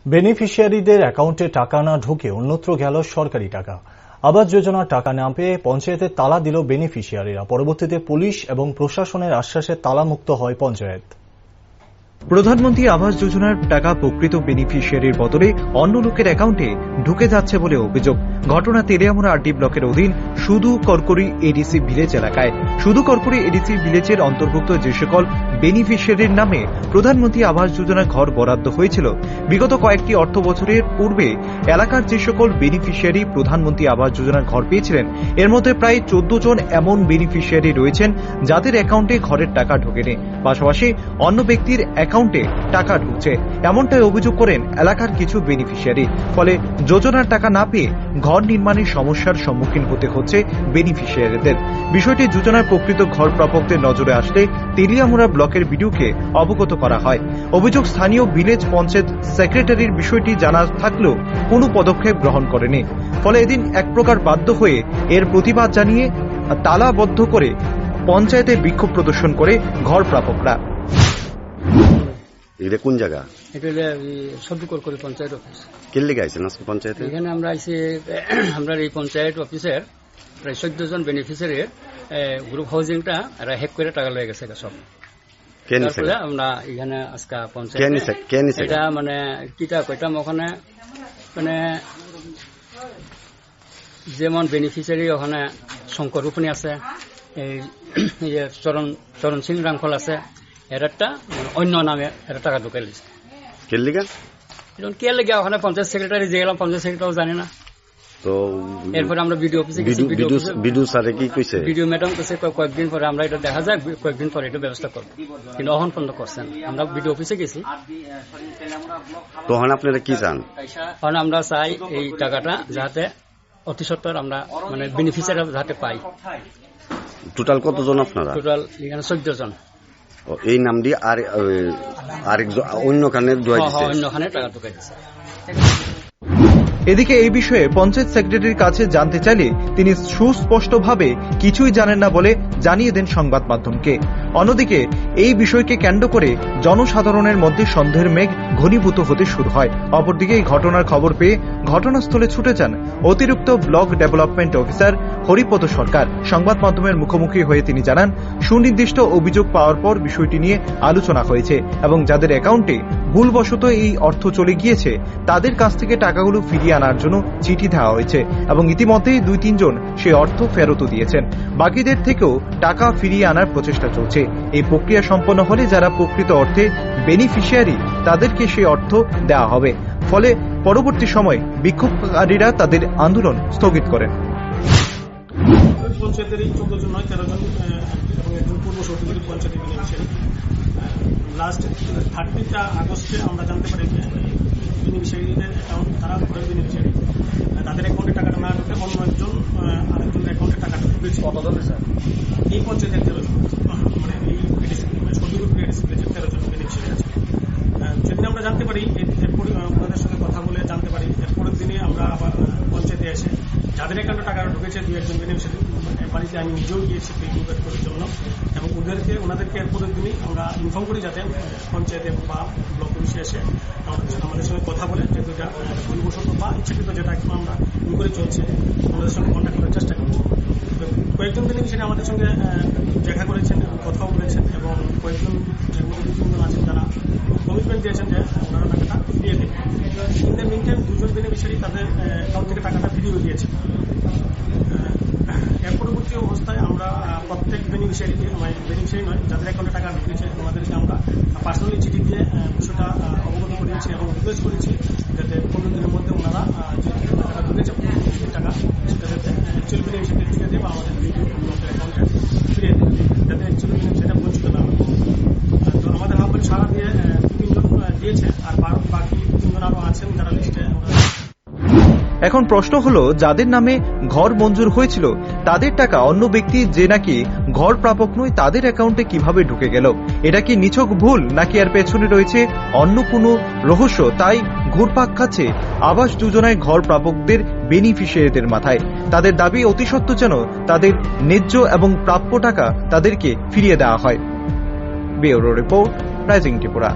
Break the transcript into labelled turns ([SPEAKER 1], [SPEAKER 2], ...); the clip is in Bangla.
[SPEAKER 1] বেনিফিশিয়ারিদের অ্যাকাউন্টে টাকা না ঢুকে অন্যত্র গেল সরকারি টাকা। আবাস যোজনার টাকা না পেয়ে পঞ্চায়েতে তালা দিল বেনিফিশিয়ারিরা। পরবর্তীতে পুলিশ এবং প্রশাসনের আশ্বাসে তালামুক্ত হয় পঞ্চায়েত।
[SPEAKER 2] প্রধানমন্ত্রী আবাস যোজনার টাকা প্রকৃত বেনিফিশিয়ারির বদলে অন্য লোকের অ্যাকাউন্টে ঢুকে যাচ্ছে বলে অভিযোগ। ঘটনা তেলিয়ামুড়া আরডি ব্লকের অধীন সুদু করকরি এডিসি ভিলেজ এলাকায়। সুদু করকরি এডিসি ভিলেজের অন্তর্ভুক্ত যে সকল বেনিফিশিয়ারির নামে প্রধানমন্ত্রী আবাস যোজনা ঘর বরাদ্দ হয়েছিল, বিগত কয়েকটি অর্থ বছরের পূর্বে এলাকার যে সকল বেনিফিশিয়ারি প্রধানমন্ত্রী আবাস যোজনার ঘর পেয়েছিলেন, এর মধ্যে প্রায় 14 জন এমন বেনিফিশিয়ারি রয়েছেন যাদের অ্যাকাউন্টে ঘরের টাকা ঢোকেনি, পাশাপাশি অন্য ব্যক্তির অ্যাকাউন্টে টাকা ঢুকছে, এমনটাই অভিযোগ করেন এলাকার কিছু বেনিফিশিয়ারি। ফলে যোজনার টাকা না পেয়ে ঘর নির্মাণের সমস্যার সম্মুখীন হতে হচ্ছে বেনিফিশিয়ারিদের। বিষয়টি যোজনার প্রকৃত ঘর প্রাপকদের নজরে আসলে তেলিয়ামুড়া ব্লকের বিডিওকে অবগত করা হয়। অভিযোগ, স্থানীয় ভিলেজ পঞ্চায়েত সেক্রেটারির বিষয়টি জানা থাকলেও কোনো পদক্ষেপ গ্রহণ করেনি। ফলে এদিন এক প্রকার বাধ্য হয়ে এর প্রতিবাদ জানিয়ে তালাবদ্ধ করে পঞ্চায়েতে বিক্ষোভ প্রদর্শন করে ঘর প্রাপকরা।
[SPEAKER 3] এটা কোন জায়গা?
[SPEAKER 4] এটা সুদু করকরি পঞ্চায়েত অফিস।
[SPEAKER 3] কেলে গাইছেন আজকে পঞ্চায়েতে?
[SPEAKER 4] এখানে আমরা আইসি আমরা এই পঞ্চায়েত অফিসের প্রায় 14 জন বেনিফিশিয়ারির গ্রুপ হাউজিংটা এরা হ্যাক করে টাকা লয়ে গেছে সব। তারপরে আমরা এখানে আজকে পঞ্চায়েত এটা মানে কিটা কইতাম ওখানে মানে যেমন বেনিফিশিয়ারি ওখানে শঙ্কর রূপনী আছে, এই চরণ সিং রাংখল আছে, এর একটা অন্য নামে এর টাকা ঢুকাই দিচ্ছে। কে লেগে ওখানে পঞ্চায়েত সেক্রেটারি যে গেলাম, পঞ্চায়েত সেক্রেটারি জানি না। তো এরপরে আমরা বিডিও অফিসে গেছি।
[SPEAKER 3] বিডিও স্যার কি কইছে?
[SPEAKER 4] বিডিও ম্যাডাম কইছে কয়েকদিন পরে আমরা এটা দেখা যায়, কয়েকদিন পরে এটা ব্যবস্থা করব, কিন্তু অহন পর্যন্ত করছেন। আমরা বিডিও অফিসে গেছি।
[SPEAKER 3] তখন আপনারা কি চান?
[SPEAKER 4] এখন আমরা চাই এই টাকাটা যাতে অতি সত্বর আমরা মানে বেনিফিশিয়ারি যাতে পাই।
[SPEAKER 3] টোটাল কতজন আপনারা?
[SPEAKER 4] টোটাল এখানে 14 জন।
[SPEAKER 3] এই নাম দিয়ে আরেকজন অন্যখানে
[SPEAKER 4] টাকা ঢুকাই দিচ্ছে।
[SPEAKER 2] এদিকে এই বিষয়ে পঞ্চায়েত সেক্রেটারির কাছে জানতে চাইলে তিনি সুস্পষ্টভাবে কিছুই জানেন না বলে জানিয়ে দেন সংবাদ মাধ্যমকে। অন্যদিকে এই বিষয়কে কেন্দ্র করে জনসাধারণের মধ্যে সন্দেহের মেঘ ঘনীভূত হতে শুরু হয়। অপরদিকে এই ঘটনার খবর পেয়ে ঘটনাস্থলে ছুটে যান অতিরিক্ত ব্লক ডেভেলপমেন্ট অফিসার হরিপদ সরকার। সংবাদ মাধ্যমের মুখোমুখি হয়ে তিনি জানান, সুনির্দিষ্ট অভিযোগ পাওয়ার পর বিষয়টি নিয়ে আলোচনা হয়েছে এবং যাদের অ্যাকাউন্টে ভুলবশত এই অর্থ চলে গিয়েছে তাদের কাছ থেকে টাকাগুলো ফিরিয়ে আনার জন্য চিঠি দেওয়া হয়েছে এবং ইতিমধ্যেই 2-3 জন সেই অর্থ ফেরতও দিয়েছেন। বাকিদের থেকেও টাকা ফিরিয়ে আনার প্রচেষ্টা চলছে। এই প্রক্রিয়া সম্পন্ন হলে যারা প্রকৃত অর্থে বেনিফিশিয়ারি তাদেরকে সেই অর্থ দেওয়া হবে। ফলে পরবর্তী সময়ে বিক্ষোভকারীরা তাদের আন্দোলন স্থগিত করেন।
[SPEAKER 5] পঞ্চায়েতের 14 জন নয় 13 জন এবং একজন পূর্ববর্তী পঞ্চায়েত বেনিফিশিয়ারি। লাস্ট 30 আগস্টে আমরা জানতে পারি যে বেনিফিশিয়ারিদের অ্যাকাউন্ট তারা ঘরের বেনিফিশিয়ারি, তাদের অ্যাকাউন্টে টাকাটা না ঢুকে অন্য আরেকজনের অ্যাকাউন্টে টাকাটা ঢুকেছে। এই পঞ্চায়েতের 13 জন, মানে এই সদুগুরুপুর এডিসি 13 জন বেনিফিশিয়ারি আছে। যেদিন আমরা জানতে পারি, এরপর ওনাদের সঙ্গে কথা বলে জানতে পারি, এরপরের দিনে আমরা আবার পঞ্চায়েতে এসে যাদের অ্যাকাউন্টে টাকা ঢুকেছে 2-1 বেনিফিশিয়ারি বাড়িতে আমি নিজেও গিয়েছি ফেসবুক করার জন্য এবং ওনাদেরকে এরপরের দিনই আমরা ইনফর্ম করি যাতে পঞ্চায়েতে বা ব্লক অফিসে এসে আমাদের সঙ্গে কথা বলে, যেহেতু এটা ভুলবশত বা ইচ্ছাকৃত যেটা একটু আমরা করে চলছে, ওনাদের সঙ্গে কন্ট্যাক্ট করার চেষ্টা করছি। কয়েকজন বেনিফিশিয়ারি আমাদের সঙ্গে দেখা করেছেন, কথাও বলেছেন এবং কয়েকজন এর মধ্যে 2-3 জন আছেন যারা কমিটমেন্ট দিয়েছেন যে ওনারা টাকাটা ফিরিয়ে দেবেন। ইন দ্য মিন টাইম 2 জন বেনিফিশিয়ারি তাদের অ্যাকাউন্ট থেকে টাকাটা ফিরিয়ে দিয়েছে। এর পরবর্তী অবস্থায় আমরা প্রত্যেক বেনিফিশিয়ারিকে, বেনিফিশিয়ারি নয় যাদের অ্যাকাউন্টে টাকা ঢুকেছে ওনাদেরকে আমরা পার্সোনালি চিঠি দিয়ে বিষয়টা অবগত করিয়েছি এবং রিকোয়েস্ট করেছি যাতে 15 দিনের মধ্যে ওনারা যে টাকা ঢুকেছে টাকা সেটা যাতে অ্যাকচুয়ালি বেনিফিশিয়ারি ফিরিয়ে দেয় বা আমাদের ব্লকের অ্যাকাউন্টে ফিরিয়ে দেয়, যাতে অ্যাকচুয়ালি বেনিফিশিয়ারিটা বঞ্চিত না হয়। তো আমাদের আহ্বান সারা দিয়ে 2-3 জন দিয়েছে, আর বাকি 3 জন আরও আছেন যারা লিস্টে।
[SPEAKER 2] এখন প্রশ্ন হলো, যাদের নামে ঘর মঞ্জুর হয়েছিল তাদের টাকা অন্য ব্যক্তি যে নাকি ঘর প্রাপক নয় তাদের অ্যাকাউন্টে কিভাবে ঢুকে গেল? এটা কি নিছক ভুল নাকি এর পেছনে রয়েছে অন্য কোনো রহস্য? তাই ঘুরপাক খাচ্ছে আবাস যোজনায় ঘর প্রাপকদের বেনিফিশিয়ারিদের মাথায়। তাদের দাবি অতি সত্ত্বর যেন তাদের ন্যায্য এবং প্রাপ্য টাকা তাদেরকে ফিরিয়ে দেওয়া হয়। Bureau report, rising Tripura.